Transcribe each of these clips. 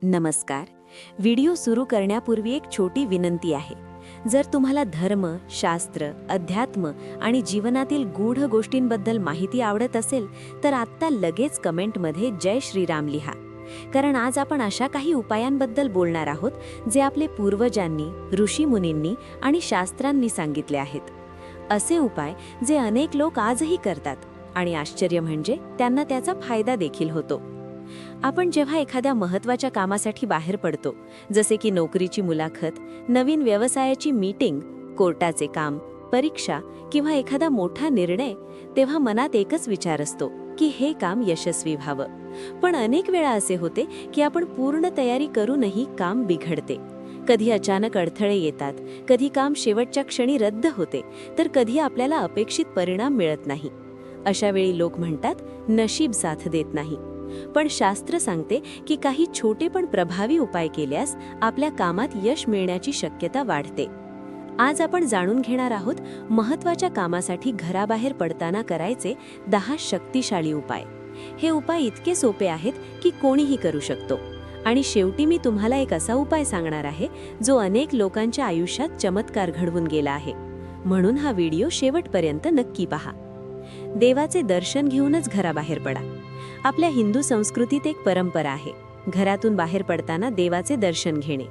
नमस्कार. व्हिडिओ सुरू करण्यापूर्वी एक छोटी विनंती आहे. जर तुम्हाला धर्म, शास्त्र, अध्यात्म आणि जीवनातील गूढ गोष्टींबद्दल माहिती आवडत असेल तर आत्ता लगेच कमेंटमध्ये जय श्रीराम लिहा. कारण आज आपण अशा काही उपायांबद्दल बोलणार आहोत जे आपले पूर्वजांनी, ऋषीमुनींनी आणि शास्त्रांनी सांगितले आहेत. असे उपाय जे अनेक लोक आजही करतात आणि आश्चर्य म्हणजे त्यांना त्याचा फायदा देखील होतो. आपण जेव्हा एखाद्या महत्त्वाच्या कामासाठी बाहेर पडतो, जसे की नोकरीची मुलाखत, नवीन व्यवसायाची मीटिंग, कोर्टाचे काम, परीक्षा किंवा एखादा मोठा निर्णय, तेव्हा मनात एकच विचार असतो की हे काम यशस्वी व्हावं. पण अनेक वेळा असे होते की आपण पूर्ण तयारी करूनही काम बिघडते. कधी अचानक अडथळे येतात, कधी काम शेवटच्या क्षणी रद्द होते, तर कधी आपल्याला अपेक्षित परिणाम मिळत नाही. अशा वेळी लोक म्हणतात, नशीब साथ देत नाही. पण शास्त्र सांगते की काही छोटे पण प्रभावी उपाय केल्यास आपल्या कामात यश मिळण्याची शक्यता वाढते. आज आपण जाणून घेणार आहोत महत्त्वाच्या कामासाठी घराबाहेर पडताना करायचे 10 शक्तिशाली उपाय. हे उपाय इतके सोपे आहेत की कोणीही करू शकतो. आणि शेवटी मी तुम्हाला एक असा उपाय सांगणार आहे जो अनेक लोकांच्या आयुष्यात चमत्कार घडवून गेला आहे. म्हणून हा व्हिडिओ शेवटपर्यंत नक्की पहा. देवाचे दर्शन घेऊनच घराबाहेर पडा. आपल्या हिंदू संस्कृतीत एक परंपरा आहे, घरातून बाहेर पडताना देवाचे दर्शन घेणे.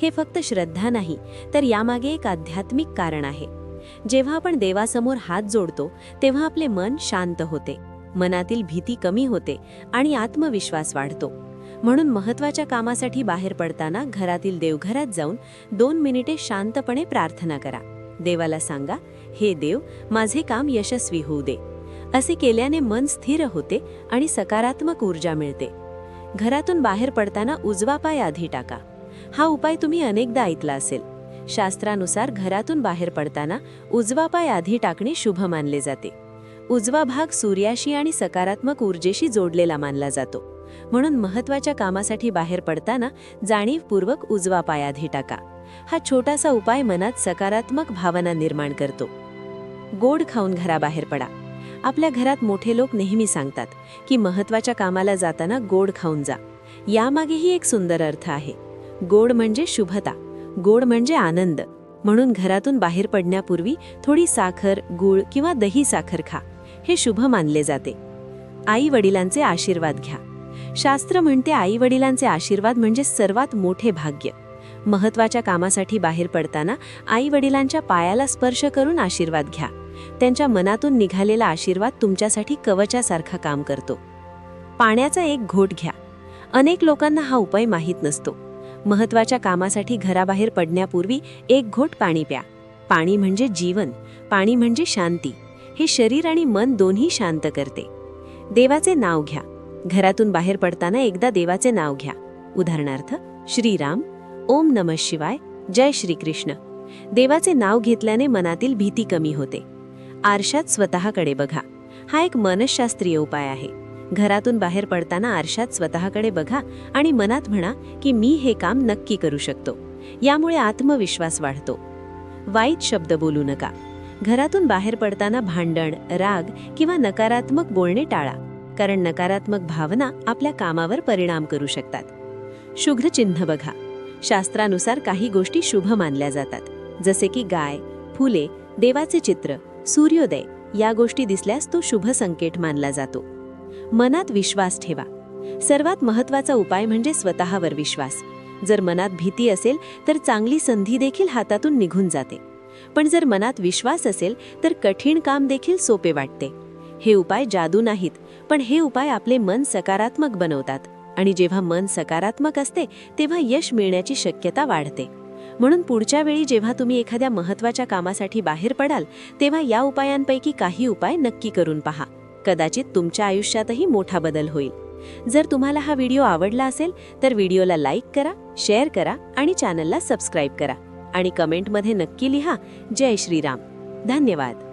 हे फक्त श्रद्धा नाही, तर यामागे एक आध्यात्मिक कारण आहे. जेव्हा आपण देवासमोर हात जोडतो तेव्हा आपले मन शांत होते, मनातील भीती कमी होते आणि आत्मविश्वास वाढतो. म्हणून महत्त्वाच्या कामासाठी बाहेर पडताना घरातील देवघरात जाऊन 2 मिनिटे शांतपणे प्रार्थना करा. देवाला सांगा, हे देव, माझे काम यशस्वी होऊ दे. असे केल्याने मन स्थिर होते आणि सकारात्मक ऊर्जा मिळते. घरातून बाहेर पडताना उजवा पाय आधी टाका. हा उपाय तुम्ही अनेकदा ऐकला असेल. शास्त्रानुसार घरातून बाहेर पडताना उजवा पाय आधी टाकणे शुभ मानले जाते. उजवा भाग सूर्याशी आणि सकारात्मक ऊर्जेशी जोडलेला मानला जातो. म्हणून महत्त्वाच्या कामासाठी बाहेर पडताना जाणीवपूर्वक उजवा पाय आधी टाका. हा छोटासा उपाय मनात सकारात्मक भावना निर्माण करतो. गोड खाऊन घराबाहेर पडा. आपल्या घरात मोठे लोक नेहमी सांगतात की महत्त्वाच्या कामाला जाताना गोड खाऊन जा. यामागेही एक सुंदर अर्थ आहे. गोड म्हणजे शुभता, गोड म्हणजे आनंद. म्हणून घरातून बाहेर पडण्यापूर्वी थोडी साखर, गूळ किंवा दही साखर खा. हे शुभ मानले जाते. आई वडिलांचे आशीर्वाद घ्या. शास्त्र म्हणते आई वडिलांचे आशीर्वाद म्हणजे सर्वात मोठे भाग्य. महत्त्वाच्या कामासाठी बाहेर पडताना आई वडिलांच्या पायाला स्पर्श करून आशीर्वाद घ्या. त्यांच्या मनातून निघालेला आशीर्वाद तुमच्यासाठी कवचासारखा काम करतो. पाण्याचा एक घोट घ्या. अनेक लोकांना हा उपाय माहीत नसतो. महत्त्वाच्या कामासाठी घराबाहेर पडण्यापूर्वी एक घोट पाणी प्या. पाणी म्हणजे जीवन, पाणी म्हणजे शांती. हे शरीर आणि मन दोन्ही शांत करते. देवाचे नाव घ्या. घरातून बाहेर पडताना एकदा देवाचे नाव घ्या. उदाहरणार्थ, श्रीराम, ओम नमः शिवाय, जय श्रीकृष्ण. देवाचे नाव घेतल्याने मनातील भीती कमी होते. आरशात स्वतःकडे बघा. हा एक मनशास्त्रीय उपाय आहे. घरातून बाहेर पडताना आरशात स्वतःकडे बघा आणि मनात म्हणा की मी हे काम नक्की करू शकतो. यामुळे आत्मविश्वास वाढतो. वाईट शब्द बोलू नका. घरातून बाहेर पडताना भांडण, राग किंवा नकारात्मक बोलणे टाळा, कारण नकारात्मक भावना आपल्या कामावर परिणाम करू शकतात. शुभ चिन्ह बघा. शास्त्रानुसार काही गोष्टी शुभ मानल्या जातात, जसे की गाय, फुले, देवाचे चित्र, सूर्योदय. या गोष्टी दिसल्यास तो शुभ संकेत मानला जातो. मनात विश्वास ठेवा. सर्वात महत्त्वाचा उपाय म्हणजे स्वतःवर विश्वास. जर मनात भीती असेल तर चांगली संधी देखील हातातून निघून जाते. पण जर मनात विश्वास असेल तर कठीण काम देखील सोपे वाटते. हे उपाय जादू नाहीत, पण हे उपाय आपले मन सकारात्मक बनवतात. आणि जेव्हा मन सकारात्मक असते तेव्हा यश मिळण्याची शक्यता वाढते. म्हणून पुढच्या वेळी जेव्हा तुम्ही एखाद्या महत्त्वाच्या कामासाठी बाहेर पडाल तेव्हा या उपायांपैकी काही उपाय नक्की करून पहा. कदाचित तुमच्या आयुष्यातही मोठा बदल होईल. जर तुम्हाला हा व्हिडिओ आवडला असेल तर व्हिडिओला लाईक करा, शेअर करा आणि चॅनलला सबस्क्राईब करा. आणि कमेंटमध्ये नक्की लिहा, जय श्रीराम. धन्यवाद.